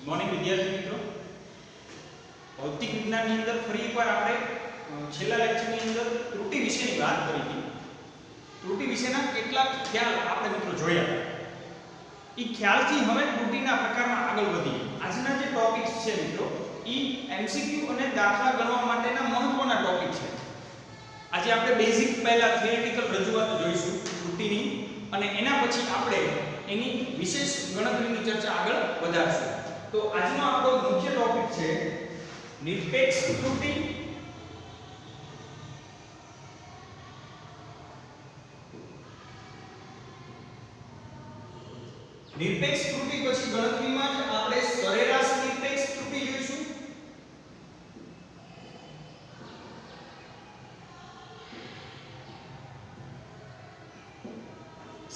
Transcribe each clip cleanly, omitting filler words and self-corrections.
Morning વિદ્યાર્થી મિત્રો, ભૌતિક વિજ્ઞાનની અંદર ફરી એકવાર આપણે છેલ્લા લેક્ચરની અંદર ત્રુટિ વિશેની વાત કરી હતી. ત્રુટિ વિશેના કેટલાક ખ્યાલ આપણે મિત્રો જોયા. એ ખ્યાલથી હવે ત્રુટિના પ્રકારમાં આગળ વધીએ. આજના જે ટોપિક્સ છે મિત્રો, એ એમસીક્યુ અને દાખલા ગણવા માટેના મહત્વના ટોપિક છે. આજે આપણે બેઝિક પહેલા થિયરિટિકલ રજૂઆત જોઈશું ત્રુટિની, અને એના પછી આપણે એની વિશેષ ગણતરીની ચર્ચા આગળ વધારશું. તો આજનો આપણો મુખ્ય ટોપિક છે નિરપેક્ષ ત્રુટિ, નિરપેક્ષ ત્રુટિ પછી ગણતરીમાં જ આપણે સરેરાશ નિરપેક્ષ ત્રુટિ જોઈશું.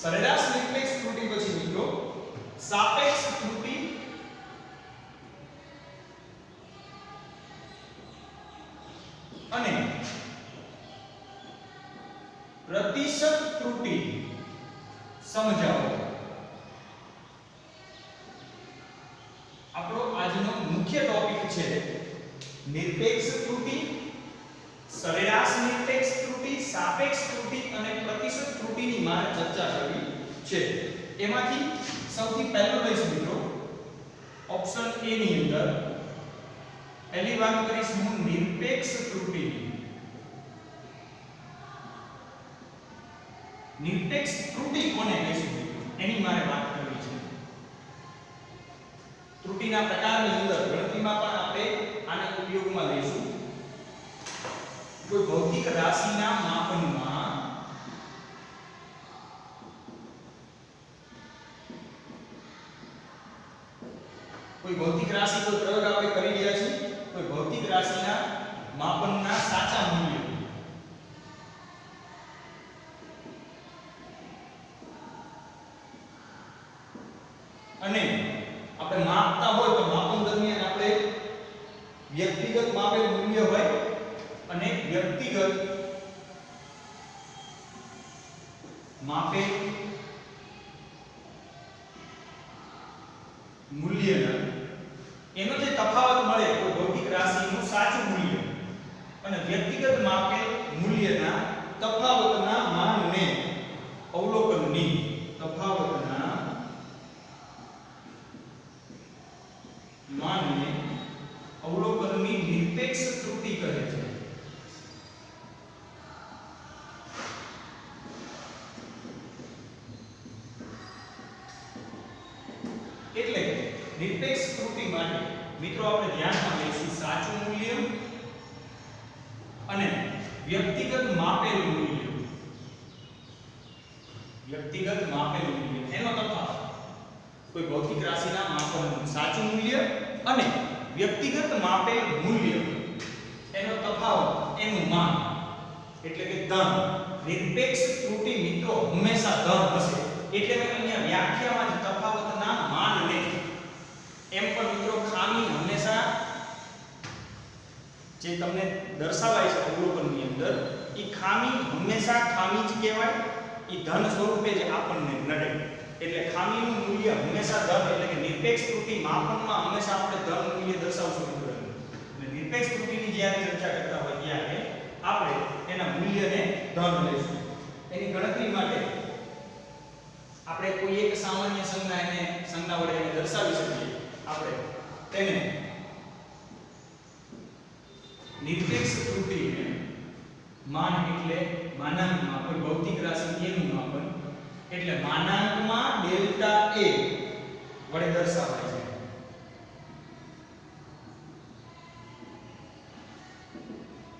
સરેરાશ નિરપેક્ષ ત્રુટિ પછી મિત્રો સાપેક્ષ ત્રુટિ અને પ્રતિશત ત્રુટિ સમજાવો. આપણો આજનો મુખ્ય ટોપિક છે નિરપેક્ષ ત્રુટિ, સરેરાશ નિરપેક્ષ ત્રુટિ, સાપેક્ષ ત્રુટિ અને પ્રતિશત ત્રુટિની મારે ચર્ચા કરવી છે. એમાંથી સૌથી પહેલો લઈશું મિત્રો ઓપ્શન એ ની અંદર પહેલી વાત કરીશું હું નિરપેક્ષ ત્રુટિની. નિરપેક્ષ ત્રુટિ કોને કહીશું એની મારે વાત કરવી છે. ત્રુટિના પ્રકારની અંદર ગણતરીમાં પણ આપણે આને ઉપયોગમાં લઈશું. કોઈ ભૌતિક રાશિના માપનમાં કોઈ ભૌતિક રાશિ, કોઈ પ્રયોગ આપણે કરી રહ્યા છીએ, કોઈ ભૌતિક રાશિના માપનના સાચા મૂલ્ય અને આપણે માપતા હોય તો માપન દરમિયાન આપણે વ્યક્તિગત માપેલ મૂલ્ય હોય અને વ્યક્તિગત માપેલ મૂલ્યના એનો જે તફાવત મળે કોઈ ભૌતિક રાશિનું સાચું મૂલ્ય અને વ્યક્તિગત માપેલ મૂલ્યના તફાવતના માનને અવલોકનની તફાવતના માનને અવલોકનની નિરપેક્ષ ત્રુટિ કહે છે. એટલે નિરપેક્ષ ત્રુટિ માટે મિત્રો આપણે ધ્યાનમાં લઈશું સાચું મૂલ્ય અને વ્યક્તિગત માપેલ મૂલ્ય. વ્યક્તિગત માપેલ મૂલ્ય એનો તફાવત, કોઈ ભૌતિક રાશિના માપનનું સાચું મૂલ્ય અને વ્યક્તિગત માપેલ મૂલ્ય એનો તફાવત, એનું માન એટલે કે ધન. નિરપેક્ષ ત્રુટિ મિત્રો હંમેશા ધન હશે. એટલે મેં અહીંયા વ્યાખ્યામાં જ તફાવતના માનને એમ પણ મિત્રો ખામી હંમેશા જે તમને દર્શાવાય છે અવલોકનની અંદર, એ ખામી હંમેશા ખામી જ કહેવાય. એ ધન સ્વરૂપે જ આપણને નડે. એટલે ખામીનું મૂલ્ય હંમેશા ધન, એટલે કે નિરપેક્ષ ત્રુટિ માપનમાં હંમેશા આપણે ધન મૂલ્ય દર્શાવશું મિત્રો. અને નિરપેક્ષ ત્રુટિની જ્યારે ચર્ચા કરતા હોય ત્યારે આપણે એના મૂલ્યને ધન લઈશું. એની ગણતરી માટે આપણે કોઈ એક સામાન્ય સંજ્ઞા એને સંજ્ઞા વડે એને દર્શાવી શકીએ. આપણે તેને નિરપેક્ષ ત્રુટિને માન એટલે માનાંકમાં કોઈ ભૌતિક રાશિ એનું માપન એટલે માનાંકમાં ડેલ્ટા a વડે દર્શાવાય છે.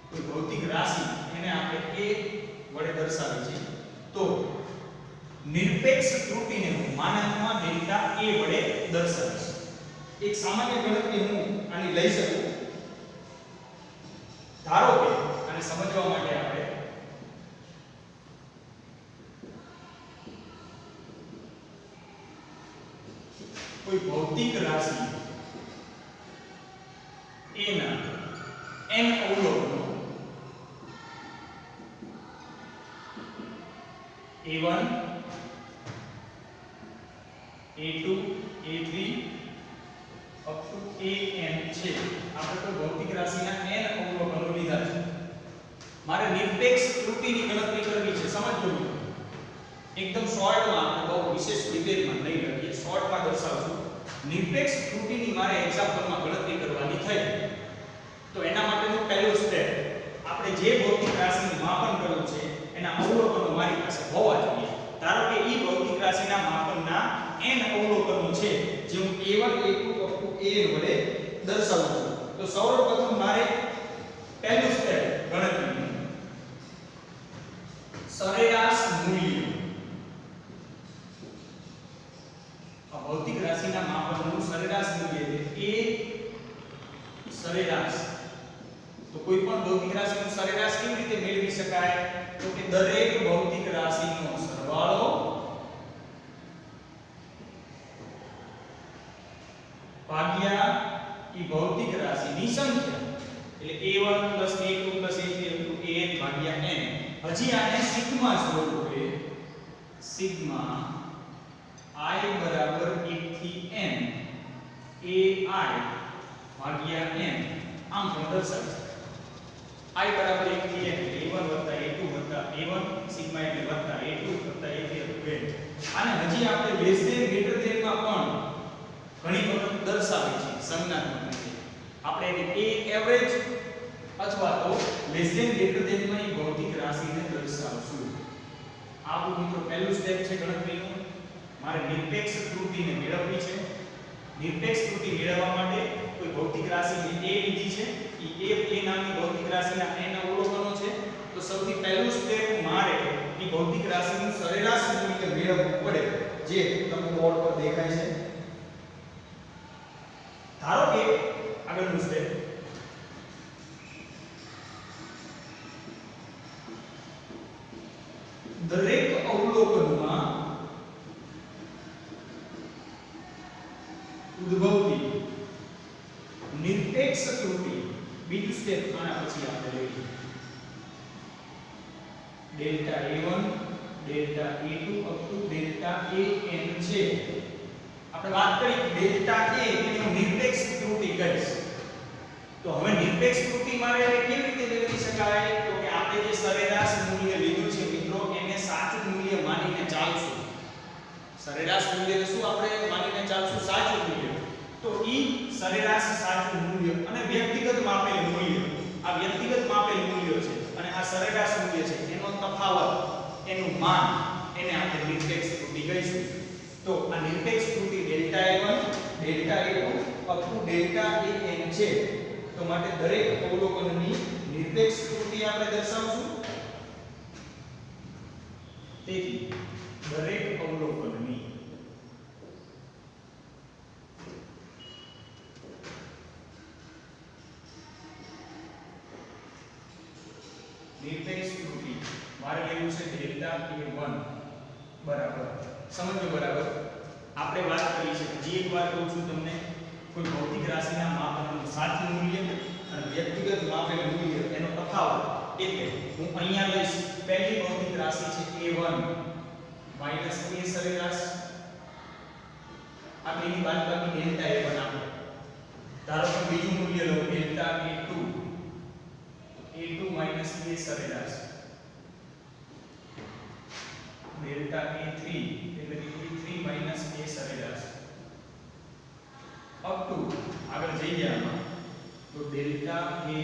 કોઈ ભૌતિક રાશિ એને આપણે a વડે દર્શાવી છે, તો નિરપેક્ષ ત્રુટિને હું માનાંકમાં ડેલ્ટા a વડે દર્શાવીશ. એક સામાન્ય ગણતરી હું આની લઈ શકું. ધારો કે આને સમજવા માટે આપણે કોઈ ભૌતિક રાશિ a ના n અવલોકનો a1 a2 a3 up to an છે. આપણે કોઈ ભૌતિક રાશિના n અવલોકનો લીધા છે. મારે નિરપેક્ષ ત્રુટિની ગણતરી કરવી છે. સમજો મિત્રો, એકદમ શોર્ટમાં, આપણે બહુ વિશેષ ડિટેલમાં નહીં લખીએ, શોર્ટમાં દર્શાવશું. નિરપેક્ષ ત્રુટિની મારે એક્ઝામ્પલમાં ગણતરી કરવાની થઈ, તો એના માટેનું પહેલું સ્ટેપ, આપણે જે ભૌતિક રાશિનું માપન કરવું છે એના અવલોકનો મારી પાસે હોવા જોઈએ. ધારો કે ઈ ભૌતિક રાશિના માપનના n અવલોકનો છે, જે હું a1 a2 up to an વડે દર્શાવું છું. તો સૌપ્રથમ મારે પહેલું સ્ટેપ ગણતરીનું સરેરાશ મૂલ્ય, આ ભૌતિક રાશિના માપનનું સરેરાશ મૂલ્ય છે a સરેરાશ. તો કોઈ પણ ભૌતિક રાશિનું સરેરાશ કેવી રીતે મેળવી શકાય? તો કે દરેક ભૌતિક રાશિનો સરવાળો ભાગ્યા ઈ ભૌતિક રાશિની સંખ્યા, એટલે a1 a2 a3 an ભાગ્યા n. હજી આને સિગ્મા સ્વરૂપે સિગ્મા i બરાબર 1 થી n ai ભાગ્યા n આમ પણ દર્શાવી શકાય. i બરાબર 1 થી n એટલે a1 a2 a1 સિગ્મા એટલે વત્તા a2 a3 n. આને હજી આપણે લેસ ધેન ગ્રેટર ધેન માં પણ ઘણી વખત દર્શાવી છે સંજ્ઞાત્મક રીતે. આપણે એને a એવરેજ અથવા તો લેસ ધેન ગ્રેટર ધેન માં ઈ ભૌતિક રાશિને દર્શાવશું. આપણું મિત્રો પહેલું સ્ટેપ છે ગણતરીનું. મારે નિરપેક્ષ ત્રુટિને મેળવવી છે. નિરપેક્ષ ત્રુટિ મેળવવા માટે કોઈ ભૌતિક રાશિને a લીધી છે, ઈ a નામની ભૌતિક રાશિના n અવલોકનો છે. તો સૌથી પહેલું સ્ટેપ મારે ઈ ભૌતિક રાશિનું સરેરાશ મૂલ્ય મેળવવું પડે, જે તમને બોર્ડ પર દેખાય છે. ધારો કે આગળનું સ્ટેપ, દરેક અવલોકનમાં ઉદ્ભવતી નિરપેક્ષ ત્રુટિ. બીજું સ્ટેપ આના પછી આપણે લઈએ delta a1 delta a2 up to delta an છે. આપણે વાત કરી ડેલ્ટા a એને હું નિરપેક્ષ ત્રુટિ કહીશ. તો હવે નિરપેક્ષ ત્રુટિ મારે કેવી રીતે મેળવી શકાય? તો કે આપણે જે સરેરાશ મૂલ્ય લીધું છે મિત્રો, એને સાચું મૂલ્ય માનીને ચાલશું. સરેરાશ મૂલ્યને શું આપણે માનીને ચાલશું? સાચું મૂલ્ય. તો ઈ સરેરાશ સાચું મૂલ્ય અને વ્યક્તિગત માપેલ મૂલ્ય, આ વ્યક્તિગત માપેલ મૂલ્ય છે અને આ સરેરાશ મૂલ્ય છે, એનો તફાવત, એનું માન, એને આપણે નિરપેક્ષ ત્રુટિ કહીશું. તો આ નિરપેક્ષ ત્રુટિ delta a1 delta a2 up to delta an છે. તો માટે દરેક અવલોકનની નિરપેક્ષ ત્રુટિ આપણે દર્શાવશું. તેથી દરેક અવલોકનની નિરપેક્ષ ત્રુટિ મારે લેવું છે ડેલ્ટા a1 બરાબર. સમજો બરાબર, આપણે વાત કરી છે, હજી એક વાર કહું છું તમને, કોઈ ભૌતિક રાશિના માપનનું સાચું મૂલ્ય અને વ્યક્તિગત માપેલ મૂલ્ય એનો તફાવત. એટલે હું અહીંયા લઈશ પહેલી ભૌતિક રાશિ છે a1 માઈનસ a સરેરાશ, આ બેની બાદબાકી ડેલ્ટા a1 આપણે. ધારો કે બીજું મૂલ્ય લો ડેલ્ટા a2 માઈનસ a સરેરાશ, ડેલ્ટા a3 એટલે કે a3 માઈનસ a સરેરાશ અપ ટુ આગળ જઈએ આમાં તો ડેલ્ટા an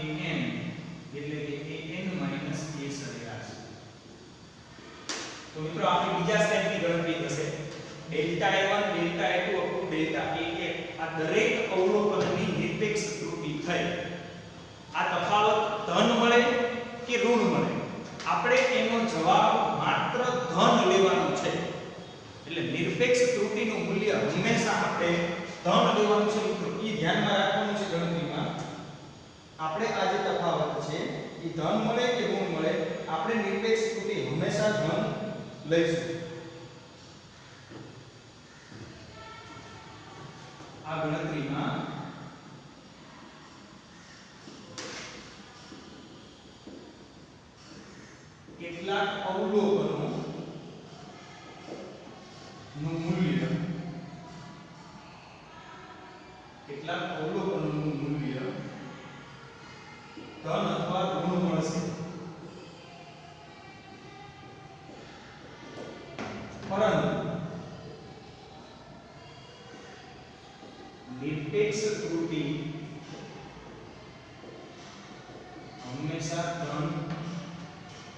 એટલે કે an માઈનસ a સરેરાશ. તો મિત્રો આપણે બીજા સ્ટેપની ગણતરી થશે. Delta a1 delta a2 up to delta an, આ દરેક અવલોકનની નિરપેક્ષ ત્રુટિ થઈ. આ તફાવત ધન મળે કે ઋણ મળે, આપણે એનો જવાબ માત્ર ધન લેવાનો છે. એટલે નિરપેક્ષ ત્રુટિનું મૂલ્ય હંમેશા આપણે ધન લેવાનું છે મિત્રો. એ ધ્યાનમાં રાખવાનું છે ગણતરીમાં. આપણે આ જે તફાવત છે એ ધન મળે કે ઋણ મળે, આપણે નિરપેક્ષ ત્રુટિ હંમેશા ધન લઈશું. આ ગણતરીમાં કેટલાક અવલોકનો નું મૂલ્ય, કેટલાક અવલોકનોનું મૂલ્ય ધન અથવા ઋણ મળશે, પરંતુ નિરપેક્ષ ત્રુટિ હંમેશા ધન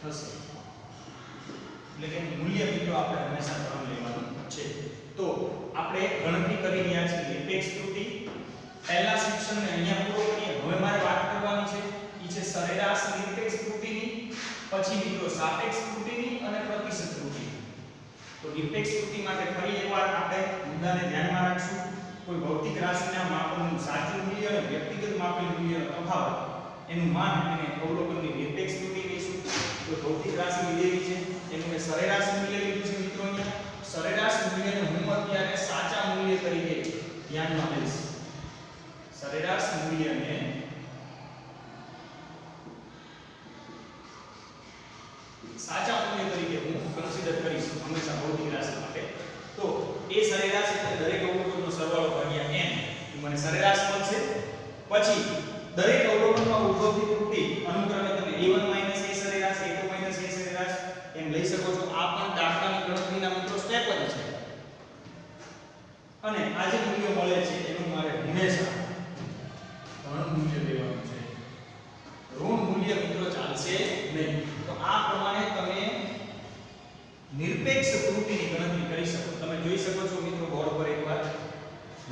થશે, એટલે કે મૂલ્ય મિત્રો આપણે હંમેશા ધન લેવાનું છે. તો આપણે ગણતરી કરી રહ્યા છીએ નિરપેક્ષ ત્રુટિ. પહેલા સેક્શનને અહીંયા પૂરો કરીએ. હવે મારે વાત કરવાની છે ઈ છે સરેરાશ નિરપેક્ષ ત્રુટિની, પછી મિત્રો સાપેક્ષ ત્રુટિની અને પ્રતિશત ત્રુટિની. તો નિરપેક્ષ ત્રુટિ માટે ફરી એકવાર આપણે મુદ્દાને ધ્યાનમાં રાખશું. કોઈ ભૌતિક રાશિના માપનનું સાચું મૂલ્ય અને વ્યક્તિગત માપેલ મૂલ્યનો તફાવત, એનું માન અને અવલોકનની નિરપેક્ષ ત્રુટિ કહીશું. કોઈ ભૌતિક રાશિ લીધેલી છે એનું મેં સરેરાશ મૂલ્ય લીધું છે મિત્રો. અહીંયા સરેરાશ મૂલ્યને હું અત્યારે સાચા મૂલ્ય તરીકે ધ્યાનમાં લઈશ. સરેરાશ મૂલ્યને સાચા મૂલ્ય તરીકે હું કન્સિડર કરીશ હંમેશા ભૌતિક રાશિ માટે. તો એ સરેરાશ એટલે દરેક અવલોકનનો સરવાળો ભાગ્યા n, એ મને સરેરાશ મળશે. પછી દરેક અવલોકનમાં ઉદ્ભવતી ત્રુટિ અનુક્રમે તમે a1 a સરેરાશ, a2 a સરેરાશ એમ લઈ શકો છો. આ પણ દાખલાની ગણતરીના મિત્રો સ્ટેપ જ છે. અને આ જે મૂલ્ય મળે છે એનું મારે હંમેશા ધન મૂલ્ય લેવાનું છે, ઋણ મૂલ્ય મિત્રો ચાલશે નહીં. તો આ પ્રમાણે તમે નિરપેક્ષ ત્રુટિની ગણતરી કરી શકો. તમે જોઈ શકો છો મિત્રો બોર્ડ પર એકવાર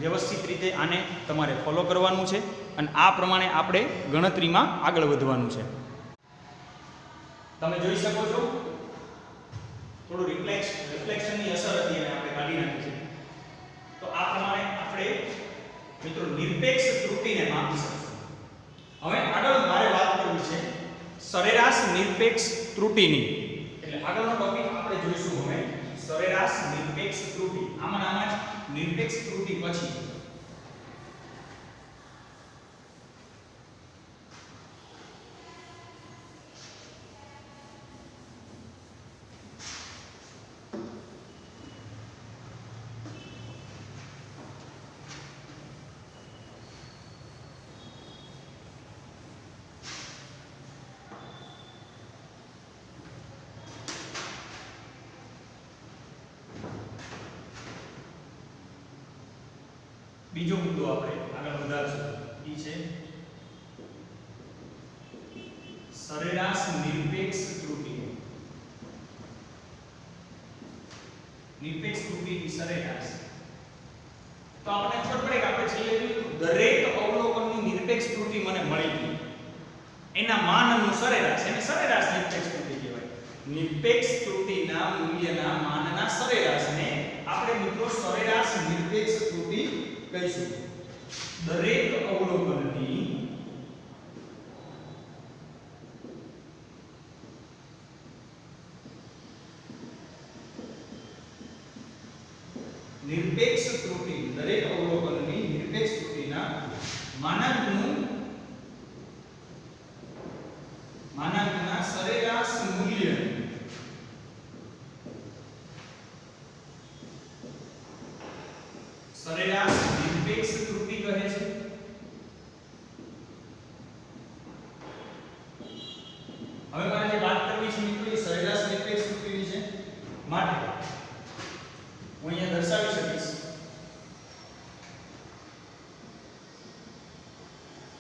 વ્યવસ્થિત રીતે આને તમારે ફોલો કરવાનું છે અને આ પ્રમાણે આપણે ગણતરીમાં આગળ વધવાનું છે. તમે જોઈ શકો છો થોડું રિફ્લેક્શનની અસર હતી અને આપણે કાઢી નાખી છે. તો આ પ્રમાણે આપણે મિત્રો નિરપેક્ષ ત્રુટિને માપી શકીશું. હવે આગળ મારે વાત કરવી છે સરેરાશ નિરપેક્ષ ત્રુટિની. એટલે આગળનો ટોપિક આપણે જોઈશું હવે સરેરાશ નિરપેક્ષ ત્રુટિ. આમાં જ નિરપેક્ષ ત્રુટિ પછી બીજો મુદ્દો આપણે આગળ વધારશું. ઈ છે સરેરાશ નિરપેક્ષ ત્રુટિ. નિરપેક્ષ ત્રુટિની સરેરાશ. તો આપણે ખબર પડે કે આપણે છેલ્લે જોયું દરેક અવલોકનની નિરપેક્ષ ત્રુટિ મને મળી ગઈ, એના માનનું સરેરાશ, એને સરેરાશ નિરપેક્ષ ત્રુટિ કહેવાય. નિરપેક્ષ ત્રુટિના મૂલ્યના માનના સરેરાશને આપણે મિત્રો સરેરાશ નિરપેક્ષ ત્રુટિ કહીશું. દરેક અવલોકનની નિરપેક્ષ ત્રુટિ, દરેક અવલોકનની નિરપેક્ષ ત્રુટિના માનાંકના સરેરાશ મૂલ્ય સરેરાશ નિરપેક્ષ ત્રુટિ કહે છે. હવે મારે જે વાત કરવી છે મિત્રો એ સરેરાશ નિરપેક્ષ ત્રુટિની છે. માટે હું અહીંયા દર્શાવી શકીશ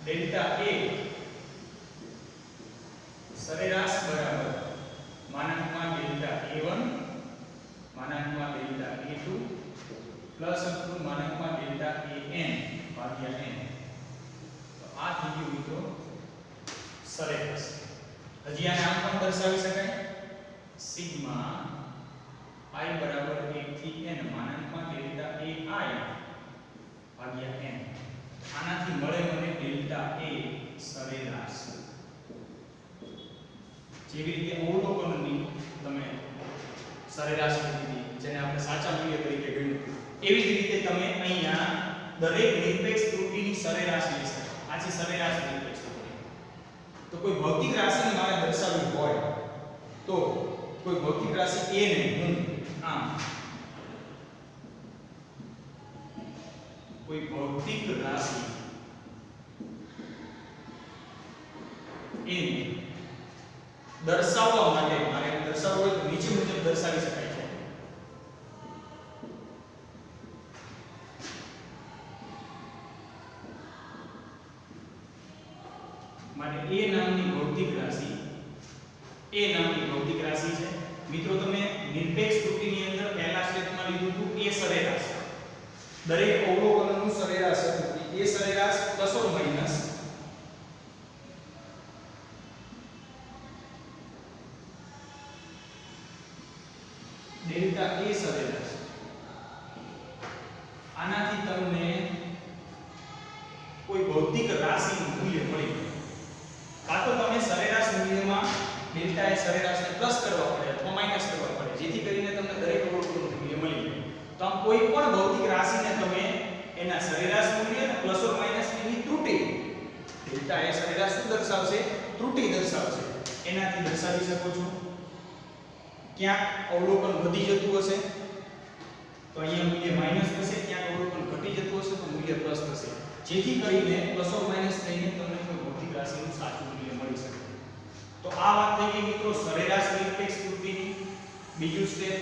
ડેલ્ટા a સરેરાશ બરાબર માનાંકમાં ડેલ્ટા a1 માનાંકમાં ડેલ્ટા a2 પ્લસ અંકનું માનાંકમાં ડેલ્ટા an ભાગ્યા n. તો આ થઈ ગયું મિત્રો સરેરાશ. હજી આને આમ પણ દર્શાવી શકાય સિગ્મા i બરાબર 1 થી n માનાંકમાં ડેલ્ટા ai ભાગ્યા n. આનાથી મળે મને ડેલ્ટા a સરેરાશ. જેવી રીતે અવલોકનની તમે સરેરાશ લીધી જેને આપણે સાચા મૂલ્ય તરીકે ગણ્યું, એવી જ રીતે તમે અહીંયા દરેક નિરપેક્ષ ત્રુટિની સરેરાશ લઈ શકો. આ છે સરેરાશ નિરપેક્ષ ત્રુટિ. તો કોઈ ભૌતિક રાશિને મારે દર્શાવવી હોય તો કોઈ ભૌતિક રાશિ a ને હું આમ કોઈ ભૌતિક રાશિ એને દર્શાવવા માટે મારે દર્શાવવું હોય તો નીચે મુજબ દર્શાવી શકાય છે. માટે એ નામની ભૌતિક રાશિ છે. મિત્રો તમે નિરપેક્ષ ત્રુટિની અંદર પહેલા સ્ટેપમાં લીધું હતું એ સરેરાશ. દરેક અવલોકનનું સરેરાશ હતું. એ સરેરાશ plus or minus delta A સરેરાશ. આનાથી તમને કોઈ ભૌતિક રાશિનું મૂલ્ય મળી. કાં તો તમે સરેરાશ મૂલ્યમાં ડેલ્ટા એ સરેરાશને પ્લસ કરવા પડે અથવા માઈનસ કરવા પડે, જેથી કરીને તમને દરેક અવલોકનનું મૂલ્ય મળી જાય. તો આમ કોઈ પણ ભૌતિક રાશિને તમે એના સરેરાશ મૂલ્ય અને પ્લસ ઓર માઈનસ એની ત્રુટિ, ડેલ્ટા એ સરેરાશ શું દર્શાવશે? ત્રુટિ દર્શાવશે. એનાથી દર્શાવી શકો છો. ક્યાંક અવલોકન વધી જતું હશે તો અહીંયા મૂલ્ય માઈનસ થશે, ક્યાંક અવલોકન ઘટી જતું હશે તો મૂલ્ય પ્લસ થશે, જેથી કરીને પ્લસ ઓર માઈનસ થઈને તમને કોઈ ભૌતિક રાશિનું સાચું મૂલ્ય મળી શકે. તો આ વાત થઈ ગઈ મિત્રો સરેરાશ નિરપેક્ષ ત્રુટિની. બીજું સ્ટેપ,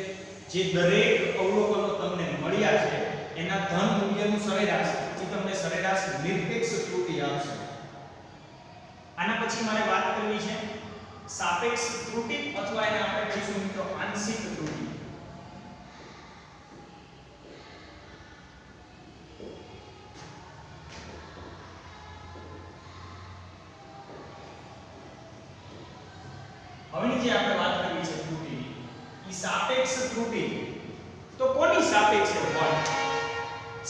જે દરેક અવલોકનો તમને મળ્યા છે એના ધન મૂલ્યનું સરેરાશ, જે તમને સરેરાશ નિરપેક્ષ ત્રુટિ આપશે. આના પછી મારે વાત કરવી છે સાપેક્ષ ત્રુટિ અથવા એને આપણે કહીશું મિત્રો આંશિક ત્રુટિ. હવેની જે આપણે વાત કરવી છે ત્રુટિની, ઈ સાપેક્ષ ત્રુટિ તો કોની સાપેક્ષે હોય?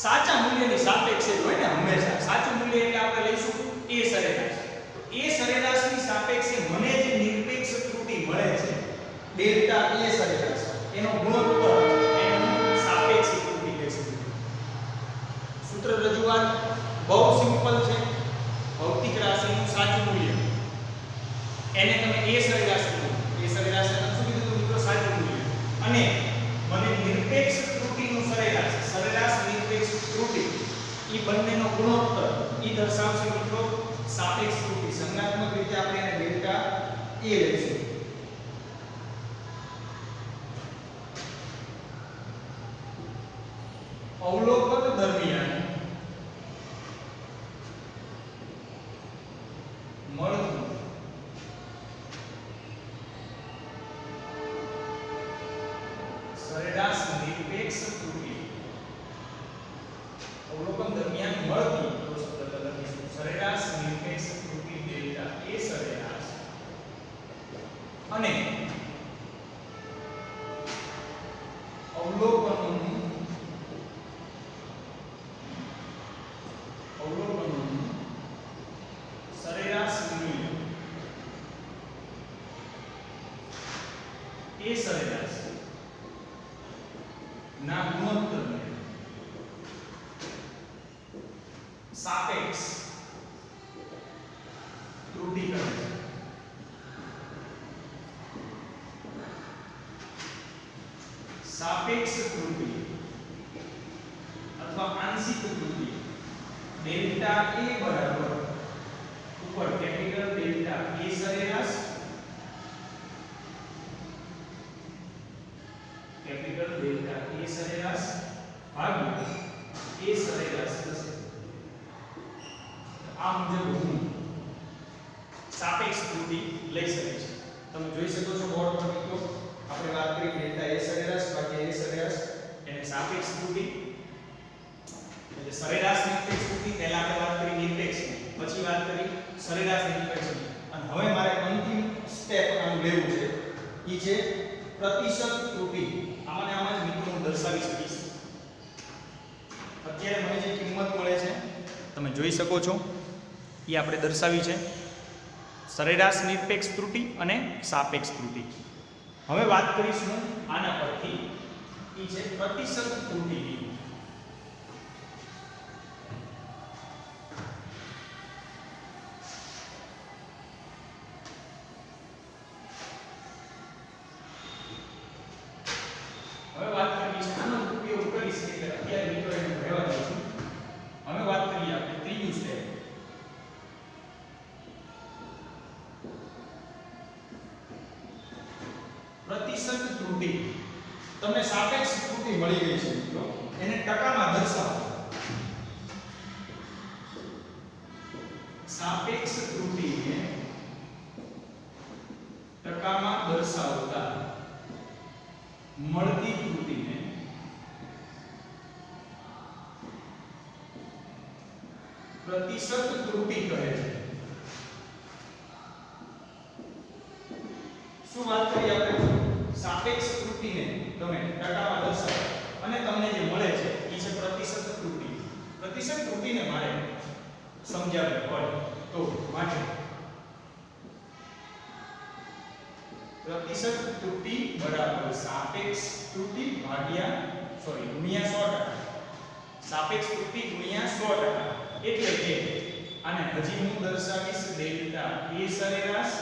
સાચા મૂલ્યની સાપેક્ષે હોય ને હંમેશા. સાચું મૂલ્ય એટલે આપણે લઈશું એ સરેરાશ. એ સરેરાશની સાપેક્ષે મને જે નિરપેક્ષ ત્રુટિ મળે છે ડેલ્ટા એ સરેરાશ, એનો ગુણોત્તર એને હું સાપેક્ષિક ત્રુટિ કહી શકું. સૂત્ર રજૂઆત બહુ સિમ્પલ છે. ભૌતિક રાશિનું સાચું મૂલ્ય એને તમે એ સરેરાશ કીધું. એ સરેરાશ એટલે શું કીધું મિત્રો? સાચું મૂલ્ય. અને મને નિરપેક્ષ ત્રુટિનું સરેરાશ, સરેરાશ નિરપેક્ષ ત્રુટિ, ઈ બંનેનો ગુણોત્તર ઈ દર્શાવશે મિત્રો સાપેક્ષ ત્રુટિ. સંજ્ઞાત્મક રીતે આપણે એને ડેલ્ટા એ લઈશું. અવલોકન દરમિયાન મળતું સરેરાશ નિરપેક્ષ ત્રુટિ. અવલોકન દરમિયાન મળતી સરેરાશ નિરપેક્ષ ત્રુટિ ડેલ્ટા એ સરેરાશ અને અવલોકનોનું સરેરાશ મૂલ્ય એ સરેરાશ ના ગુણોત્તરને સાપેક્ષ ત્રુટિ કહે છે. સાપેક્ષ ત્રુટિ અથવા આંશિક ત્રુટિ ડેલ્ટા એ બરાબર ઉપર કેપિટલ ડેલ્ટા એ સરેરાશ, કેપિટલ ડેલ્ટા એ સરેરાશ ભાગ્યા એ સરેરાશ થશે. આ મુજબ હું સાપેક્ષ ત્રુટિ લઈ શકીએ છીએ. તમે જોઈ શકો છો બોર્ડ પર મિત્રો આપણે વાત કરી ડેલ્ટા એ સરેરાશ ભાગ્યા એ સરેરાશ એને સાપેક્ષ ત્રુટિ એટલે સરેરાશ નિરપેક્ષ ત્રુટિ. પહેલા આપણે વાત કરી નિરપેક્ષની, પછી વાત કરી સરેરાશ નિરપેક્ષની, અને હવે મારે અંતિમ સ્ટેપ આનું લેવું છે ઈ છે પ્રતિશત ત્રુટિ. આમાં આમાં જ મિત્રો હું દર્શાવી શકીશ. અત્યારે મને જે કિંમત મળે છે તમે જોઈ શકો છો એ આપણે દર્શાવી છે સરેરાશ નિરપેક્ષ ત્રુટિ અને સાપેક્ષ ત્રુટિ. હવે વાત કરીશું આના પરથી ઈ છે પ્રતિશત ત્રુટિની. હવે વાત કરવી છે આનો ઉપયોગ કરીશ એટલે અત્યારે મિત્રો એને રહેવા દઈશું. તમને સાપેક્ષ ત્રુટિ મળી ગઈ છે મિત્રો, એને ટકામાં દર્શાવો. સાપેક્ષ ત્રુટિને ટકામાં દર્શાવતા મળતી ત્રુટિને પ્રતિશત ત્રુટિ કહે છે. શું વાત કરી આપણે? સાપેક્ષ ત્રુટિને તમે ટકામાં દર્શાવો અને તમને જે મળે છે એ છે પ્રતિશત ત્રુટિ. પ્રતિશત ત્રુટિને મારે સમજાવવી પડે તો માટે પ્રતિશત ત્રુટિ બરાબર સાપેક્ષ ત્રુટિ ભાગ્યા ગુણ્યા 100%. સાપેક્ષ ત્રુટિ ગુણ્યા 100%. એટલે કે આને હજી હું દર્શાવીશ ડેલ્ટા A સરેરાશ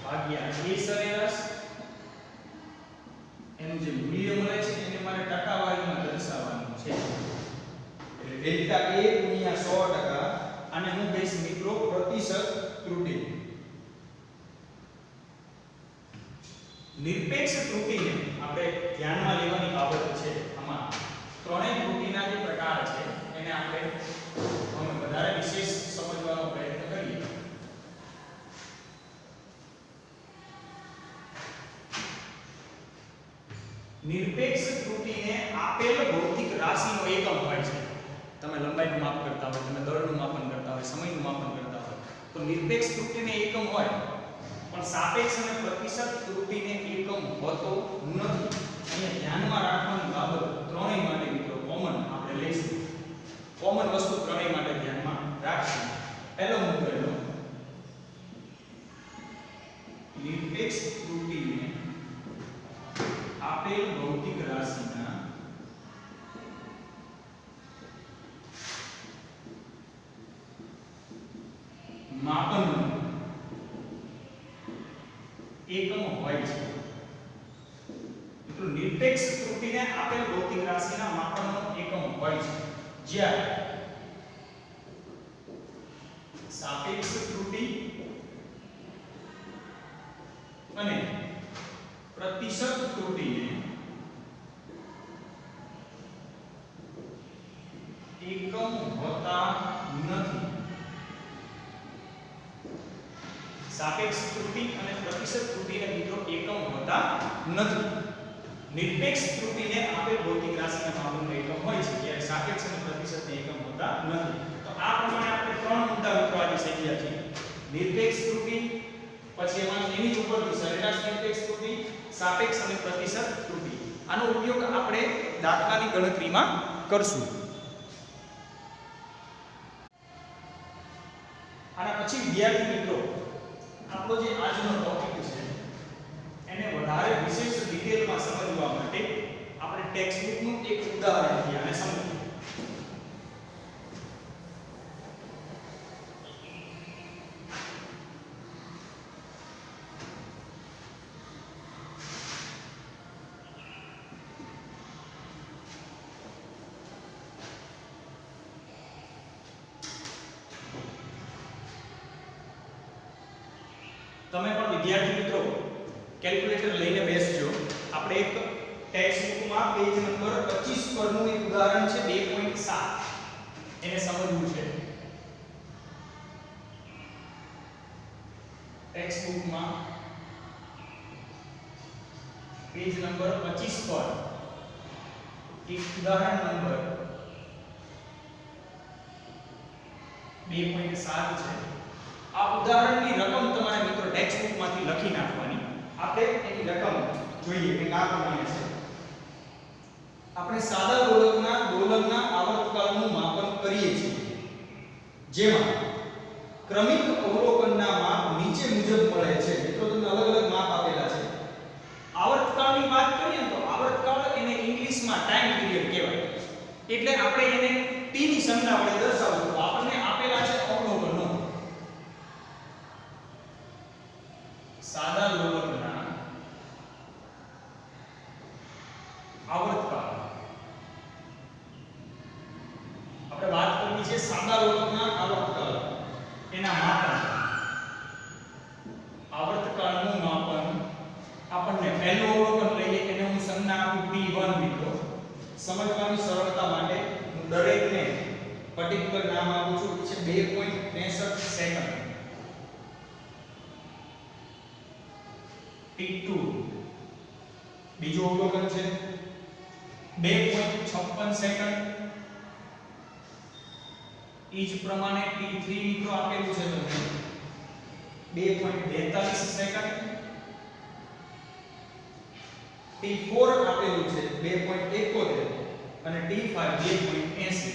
ભાગ્યા A સરેરાશ. એનું જે મૂલ્ય મળે છે એને મારે ટકાવારીમાં દર્શાવવાનું છે. એટલે ડેલ્ટા A ગુણ્યા 100%. આને હું કહીશ મિત્રો પ્રતિશત ત્રુટિ. નિરપેક્ષ ત્રુટિને આપણે ધ્યાનમાં લેવાની બાબત છે. આમાં ત્રણેય ત્રુટિના જે પ્રકાર છે એને આપણે વધારે વિશેષ સમજવાનો પ્રયત્ન કરીએ. નિરપેક્ષ ત્રુટિને આપેલ ભૌતિક રાશિનો એકમ હોય છે. તમે લંબાઈનું માપ કરતા હોય, તમે દળનું માપન કરતા હોય, સમયનું માપન કરતા હોય તો નિરપેક્ષ ત્રુટિને એકમ હોય, પણ સાપેક્ષ અને પ્રતિશત ત્રુટિને એકમ હોતો નથી. અહીંયા ધ્યાનમાં રાખવાની બાબત ત્રણેય માટે મિત્રો કોમન આપણે લઈશું. કોમન વસ્તુ ત્રણેય માટે ધ્યાનમાં રાખશું. પહેલો મુદ્દો એનો નિરપેક્ષ ત્રુટિને આપેલ ભૌતિક રાશિના માપનનો એકમ હોય છે. મિત્રો નિરપેક્ષ ત્રુટિને આપેલ ભૌતિક રાશિના માપનનો એકમ હોય છે. જ્યારે સાપેક્ષ ત્રુટિ અને પ્રતિશત ત્રુટિને એકમ હોતા નથી. સાપેક્ષ ત્રુટિ અને પ્રતિશત ત્રુટિને મિત્રો એકમ હોતા નથી. નિરપેક્ષ ત્રુટિને આપેલ ભૌતિક રાશિના માપનનો એકમ હોય છે, જ્યારે સાપેક્ષ અને પ્રતિશતને એકમ હોતા નથી. તો આ પ્રમાણે આપણે ત્રણ મુદ્દા મિત્રો આજે શીખ્યા છીએ. નિરપેક્ષ ત્રુટિ, પછી એની ઉપરથી સરેરાશ નિરપેક્ષ ત્રુટિ, સાપેક્ષ અને પ્રતિશત ત્રુટિ. આનો ઉપયોગ આપણે દાખલાની ગણતરીમાં કરશું. આના પછી વિદ્યાર્થી મિત્રો આપણો જે આજનો ટોપિક છે એને વધારે વિશેષ ડિટેલમાં સમજવા માટે આપણે ટેક્સ્ટ બુકનું એક ઉદાહરણથી આને સમજીએ. તમે પણ વિદ્યાર્થી મિત્રો કેલ્ક્યુલેટર લઈને બેસજો. આપણે એક ટેક્સ્ટ બુકમાં પેજ નંબર 25 પરનું એક ઉદાહરણ છે 2.7 એને સમજવું છે. ટેક્સ્ટ બુકમાં પેજ નંબર 25 પર એક ઉદાહરણ નંબર 2.7 છે. આ ઉદાહરણની રકમ તમારે મિત્રો ટેક્સ્ટ બુકમાંથી લખી નાખવાની. આપણે એની રકમ જોઈએ કે આ પ્રમાણે છે. આપણે સાદા દોલનના આવર્તકાળનું માપન કરીએ છીએ, જેમાં ક્રમિક અવલોકનના માપ નીચે મુજબ મળે છે. મિત્રો તમને અલગ અલગ માપ આપેલા છે. આવર્તકાળની વાત કરીએ તો આવર્તકાળ એને ઇંગ્લિશમાં ટાઈમ પીરિયડ કહેવાય. એટલે આપણે એને t ની સંજ્ઞા વડે દર્શાવવું. તો આપણને આપેલા છે અવલોકનો. સાદા લોલકના આવર્તકાળ આપણે વાત કરવી છે. સાદા લોલકના આવર્તકાળ એના માપન, આવર્તકાળનું માપન આપણને પહેલું અવલોકન સંજ્ઞા આપું T1 મિત્રો. સમજવાની સરળતા માટે હું દરેકને પર્ટિક્યુલર નામ આપું છું. છે 2.63 સેકન્ડ. T2 બીજો અવલોકન છે 2.56 સેકન્ડ. ઈ જ પ્રમાણે T3 મિત્રો આપેલું છે તમને 2.42 સેકન્ડ. T4 આપેલું છે 2.71 અને T5 2.80.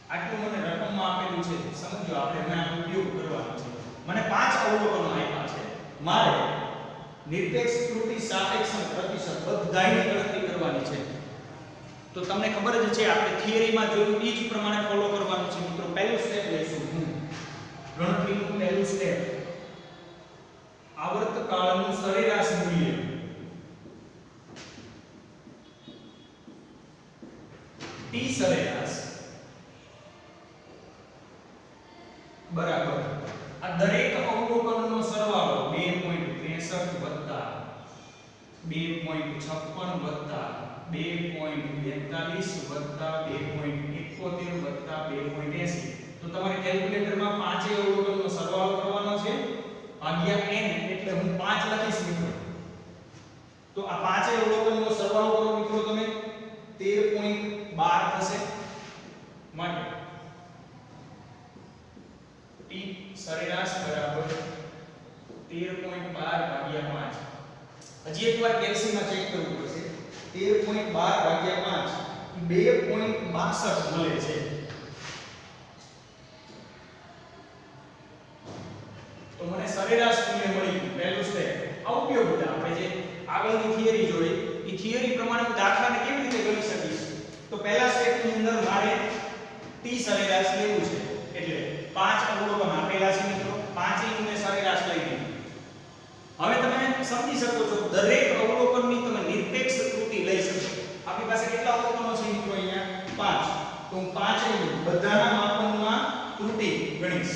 આટલું મને રકમમાં આપેલું છે. સમજો આપણે હવે આનો ઉપયોગ કરવાનો છે. મને 5 અવલોકનો આપ્યા છે. મારે નિરપેક્ષ ત્રુટિ, સાપેક્ષ અને પ્રતિશત બધાયની ગણતરી કરવાની છે. તો તમને ખબર જ છે આપણે થિયરીમાં જોયું એ જ પ્રમાણે ફોલો કરવાનું છે મિત્રો. પહેલું સ્ટેપ લઈશું હું ગણતરીનું પહેલું સ્ટેપ. આવર્તકાળનું સરેરાશ મૂલ્ય T સરેરાશ બરાબર આ દરેક અવલોકનનો સરવાળો 2.63 વત્તા 2.56 વત્તા 2.42 વત્તા 2.71 વત્તા 2.80. તો તમારે કેલ્ક્યુલેટરમાં પાંચેય અવલોકનનો સરવાળો કરવાનો છે ભાગ્યા n, એટલે હું 5 લખીશ મિત્રો. તો આ પાંચેય અવલોકનનો સરવાળો કરો મિત્રો તમે 13.12 થશે. માટે T સરેરાશ બરાબર 13.12 ભાગ્યા 5. હજી એકવાર કેલ્સીમાં ચેક કરવું પડશે. 13.12 ભાગ્યા 5 2.62 મળે છે. તો મને સરેરાશ મૂલ્ય મળી ગયું. પહેલું સ્ટેપ આ ઉપયોગિતા. આપણે જે આગળની થિયરી જોઈ એ થિયરી પ્રમાણે હું દાખલાને કેવી રીતે ગણી શકીશ. તો પહેલા સ્ટેપની અંદર મારે T સરેરાશ લેવું છે. એટલે 5 અવલોકન આપેલા છે મિત્રો. પાંચેયનું મેં સરેરાશ લઈ લીધું. હવે તમે સમજી શકો છો દરેક અવલોકનની તમે નિરપેક્ષ ત્રુટિ લઈ શકો. આપણી પાસે કેટલા અવલોકનો છે મિત્રો અહીંયા 5. તો હું પાંચેયનું બધાના માપનમાં ત્રુટિ ગણીશ.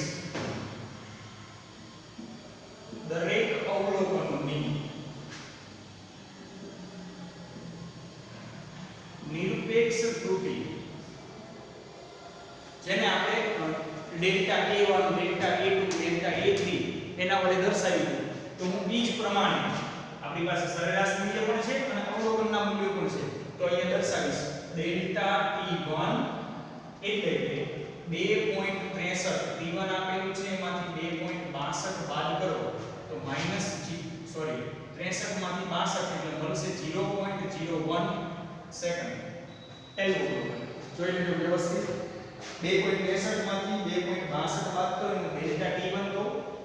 દરેક અવલોકનની નિરપેક્ષ ત્રુટિ જેને આપણે delta A1 delta A2 delta A3 એના વડે દર્શાવ્યું. તો હું ઈ જ પ્રમાણે આપણી પાસે સરેરાશ મૂલ્ય પણ છે અને અવલોકનના મૂલ્યો પણ છે. તો અહીંયા દર્શાવીશ ડેલ્ટા T1 એટલે કે 2.63 T1 આપેલું છે એમાંથી 2.62 બાદ કરો તો માઈનસ 63 માંથી 62 એટલે મળશે 0.01 સેકન્ડ. પહેલું અવલોકન જોઈ લેજો વ્યવસ્થિત. 2.63 માંથી 2.62 બાદ કરો એટલે ડેલ્ટા T1 તો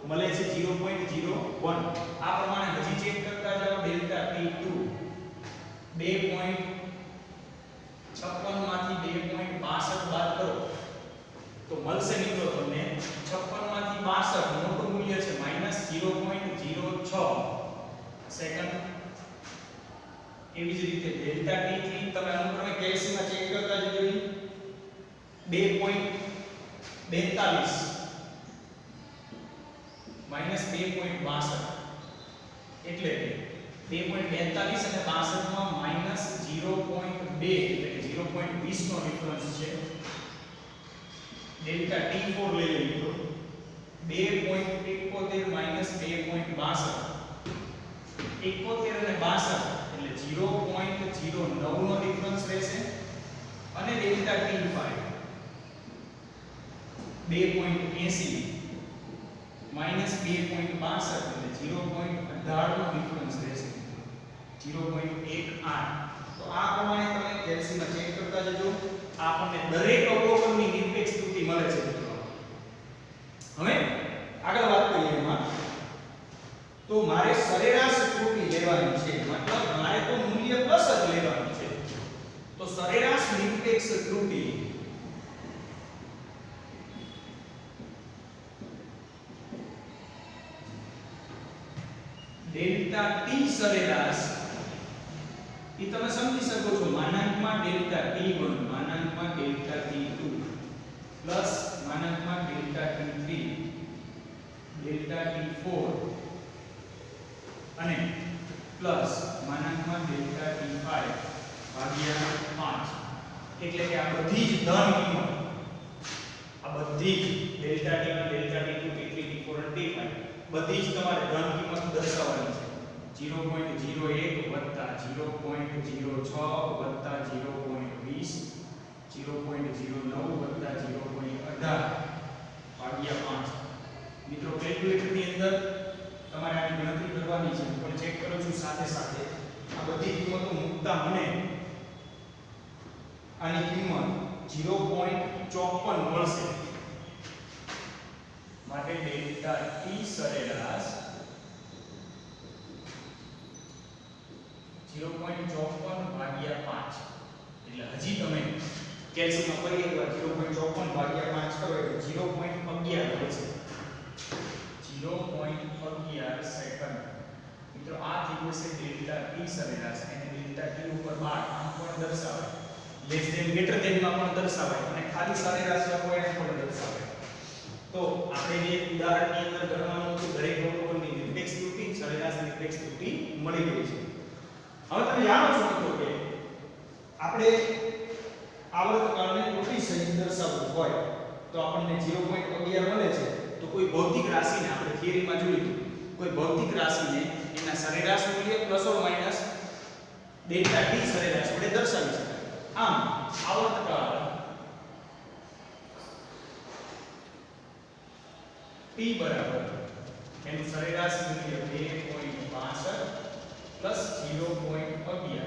મળે છે 0.01. આ પ્રમાણે હજી ચેક કરતા જાઓ. ડેલ્ટા T2 2.56 માંથી 2.62 બાદ કરો તો મળશે મિત્રો તમને 56 માંથી 62 મોટું મૂલ્ય છે -0.06 સેકન્ડ. એવી જ રીતે ડેલ્ટા T3 તમે અનુક્રમે કેલ્સીમાં ચેક કરતા જજો. 2.42 -2.62 એટલે 2.42 અને 62 માં -0.2 એટલે કે 0.20 નો ડિફરન્સ છે. ડેલ્ટા T4 લઈ લઈએ તો 2.71 -2.62 71 અને 62 એટલે 0.09 નો ડિફરન્સ રહેશે. અને ડેલ્ટા T5 2.80 -2.62 એટલે 0.18 નો ડિફરન્સ રહેશે. 0.18. તો આ પ્રમાણે તમે કેલ્સીમાં ચેક કરતા જજો. આપણને દરેક અવલોકનની નિરપેક્ષ ત્રુટિ મળે છે મિત્રો. હવે આગળ વાત કરીએ એમાં. તો મારે સરેરાશ ત્રુટિ લેવાની છે. મતલબ મારે તો મૂલ્ય પ્લસ જ લેવાનું છે. તો સરેરાશ નિરપેક્ષ ત્રુટિ ડેલ્ટા T સરેરાશ એ તમે સમજી શકો છો માનાંકમાં ડેલ્ટા T1 માનાંકમાં ડેલ્ટા T2 પ્લસ માનાંકમાં ડેલ્ટા T3 ડેલ્ટા T4 અને પ્લસ માનાંકમાં ડેલ્ટા T5 ભાગ્યા 5 એટલે કે આ બધી જ ધન કિંમત આ બધી જ ડેલ્ટા T અને ડેલ્ટા T2 T3 T4 અને T5 બધી જ તમારે ધન કિંમત દર્શાવવાની છે 0.01 વત્તા 0.06 વત્તા 0.20 0.09 વત્તા 0.18 ભાગ્યા 5 મિત્રો કેલ્ક્યુલેટર ની અંદર તમારે આની ગણતરી કરવાની છે પણ ચેક કરું છું સાથે સાથે આ બધી કિંમતો મૂકતા મને આની કિંમત 0.54 મળશે માટે ડેલ્ટા T સરેરાશ 0.54 ભાગ્યા 5 એટલે હજી તમે કેલ્સીમાં ફરી એકવાર 0.54 ભાગ્યા 5 કરો એટલે 0.11 મળે છે 0.11 સેકન્ડ મિત્રો આ થઈ જશે ડેલ્ટા T સરેરાશ અને ડેલ્ટા T ઉપર 12 આમ પણ દર્શાવાય લેસ ધેન ગ્રેટર ધેન માં પણ દર્શાવાય અને ખાલી સરેરાશ લખો એને પણ દર્શાવાય તો આપણે જે ઉદાહરણની અંદર ગણવાનું હતું દરેક અવલોકનની નિરપેક્ષ ત્રુટિ સરેરાશ નિરપેક્ષ ત્રુટિ મળી ગઈ છે હવે તમે જાણો છો મિત્રો કે આપણે આવર્તકાળને ત્રુટિ સહિત દર્શાવવું હોય તો આપણને 0.11 મળે છે તો કોઈ ભૌતિક રાશિને આપણે થિયરીમાં જોયું કોઈ ભૌતિક રાશિને એના સરેરાશ મૂલ્ય plus or minus delta T સરેરાશ વડે દર્શાવી શકાય આમ આવર્તકાળ T બરાબર એનું સરેરાશ મૂલ્ય 2.62 પ્લસ 0.11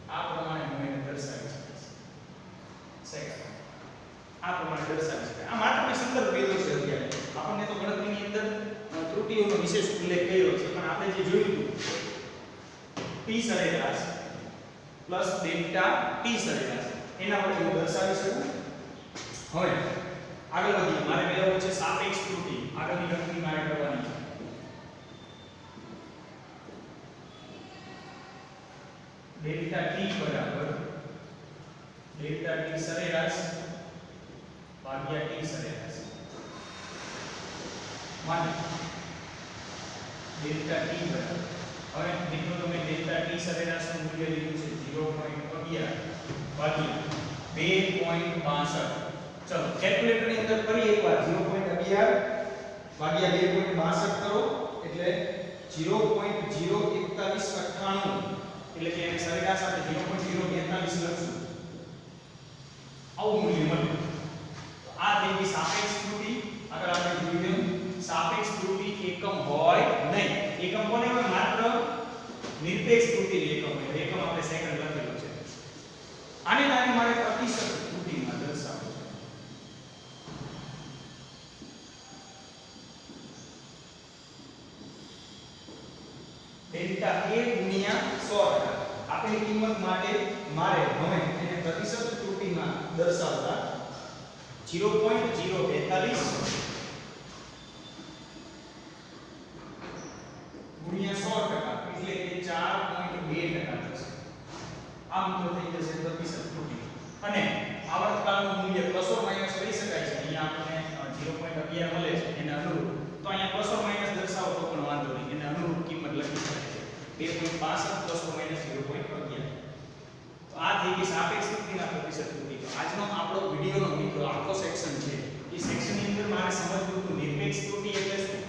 આ પ્રમાણે હું એને દર્શાવી શકીશ સેકન્ડ આ પ્રમાણે દર્શાવી શકાય આ માત્ર મેં સંદર્ભ લીધો છે અત્યારે આપણને તો ગણતરીની અંદર ત્રુટિઓનો વિશેષ ઉલ્લેખ કર્યો છે પણ આપણે જે જોયું T સરેરાશ પ્લસ ડેલ્ટા T સરેરાશ એના વડે હું દર્શાવી શકું હવે આગળ વધીએ મારે મેળવવું છે સાપેક્ષ ત્રુટિ આગળની ગણતરી મારે કરવાની છે ડેલ્ટા T બરાબર ડેલ્ટા T સરેરાશ ભાગ્યા T સરેરાશ માને ડેલ્ટા T બરાબર હવે મિત્રો તમે ડેલ્ટા T સરેરાશ નું મૂલ્ય લીધું છે 0.11 ભાગ્યા 2.62 ચલો કેલ્ક્યુલેટર ની અંદર ફરી એકવાર 0.11 ભાગ્યા 2.62 કરો એટલે 0.04198 એટલે કે એને સરેરાશ આપણે 0.042 લખશું આવું મૂલ્ય મળ્યું તો આ થઈ ગઈ સાપેક્ષ ત્રુટિ આગળ આપણે જોયું સાપેક્ષ ત્રુટિ એકમ હોય નહીં એકમ કોને હોય માત્ર નિરપેક્ષ ત્રુટિ એકમ હોય એકમ આપણે સેકન્ડ લખેલો છે આને મારે પ્રતિશત ત્રુટિમાં દર્શાવવું છે ડેલ્ટા A ગુણ્યા 100 આપેલી કિંમત માટે મારે હવે એને પ્રતિશત ત્રુટિમાં દર્શાવતા 0.042 ગુણ્યા 100% એટલે કે 4.2% થશે આ મિત્રો થઈ જશે પ્રતિશત ત્રુટિ અને આવર્તકાળનું મૂલ્ય પ્લસ ઓર માઈનસ કરી શકાય છે અહીંયા આપણને 0.11 મળે છે એને અનુરૂપ તો અહીંયા પ્લસ ઓર માઈનસ દર્શાવો તો પણ વાંધો નહીં એને અનુરૂપ કિંમત લખી શકાય છે 2.62 પ્લસ ઓર માઈનસ 0.11 તો આ થઈ ગઈ સાપેક્ષ ત્રુટિના પ્રતિશત ત્રુટિ તો આજનો આપણો વિડિયોનો મિત્રો આખો સેક્શન છે એ સેક્શનની અંદર મારે સમજવું હતું નિરપેક્ષ ત્રુટિ એટલે શું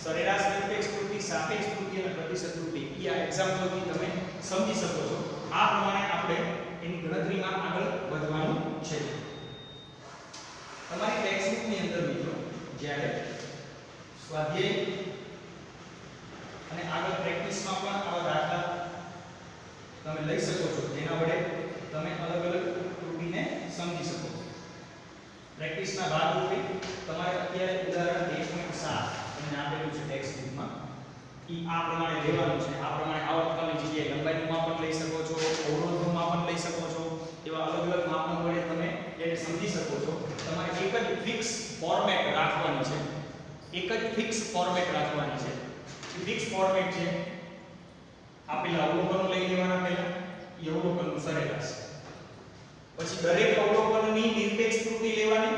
સરેરાશ નિરપેક્ષ ત્રુટિ સાપેક્ષ ત્રુટિ અને પ્રતિશત ત્રુટિ એ આ એક્ઝામ્પલથી તમે સમજી શકો છો આ પ્રમાણે આપણે એની ગણતરીમાં આગળ વધવાનું છે તમારી ટેક્સ્ટબુકની અંદર મિત્રો જ્યારે સ્વાધ્યાય અને આગળ પ્રેક્ટિસમાં પણ આવા દાખલા તમે લઈ શકો છો જેના વડે તમે અલગ અલગ ત્રુટિને સમજી શકો છો પ્રેક્ટિસના ભાગરૂપે તમારે અત્યારે ઉદાહરણ 1.7 તમને આપેલું છે ટેક્સ્ટબુકમાં ઈ આ પ્રમાણે લેવાનું છે આ પ્રમાણે આવર્તકાળની જગ્યાએ લંબાઈનું માપન લઈ શકો છો અવરોધનું માપન લઈ શકો છો એવા અલગ અલગ માપન વડે તમે એને સમજી શકો છો તમારે એક જ ફિક્સ ફોર્મેટ રાખવાની છે એક જ ફિક્સ ફોર્મેટ રાખવાની છે ફિક્સ ફોર્મેટ છે આપેલા અવલોકનો લઈ લેવાના પહેલા એ અવલોકનનું સરેરાશ પછી દરેક અવલોકનની નિરપેક્ષ ત્રુટિ લેવાની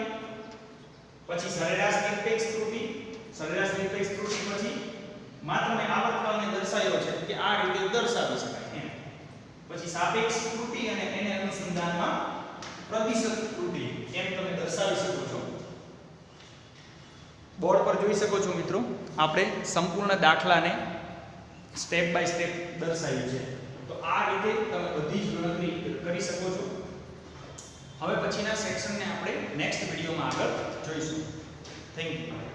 પછી સરેરાશ નિરપેક્ષ ત્રુટિ સરેરાશ નિરપેક્ષ ત્રુટિ પછી માત્ર મેં આવર્તકાળને દર્શાવ્યો છે કે આ રીતે દર્શાવી શકાય એમ. પછી સાપેક્ષ ત્રુટિ અને એને અનુસંધાનમાં પ્રતિશત ત્રુટિ એમ તમે દર્શાવી શકો છો. બોર્ડ પર જોઈ શકો છો મિત્રો, આપણે સંપૂર્ણ દાખલાને સ્ટેપ બાય સ્ટેપ દર્શાવ્યું છે. તો આ રીતે તમે બધી જ ગણતરી કરી શકો છો. હવે પછીના સેક્શનને આપણે નેક્સ્ટ વિડીયોમાં આગળ જોઈશું. Thank you.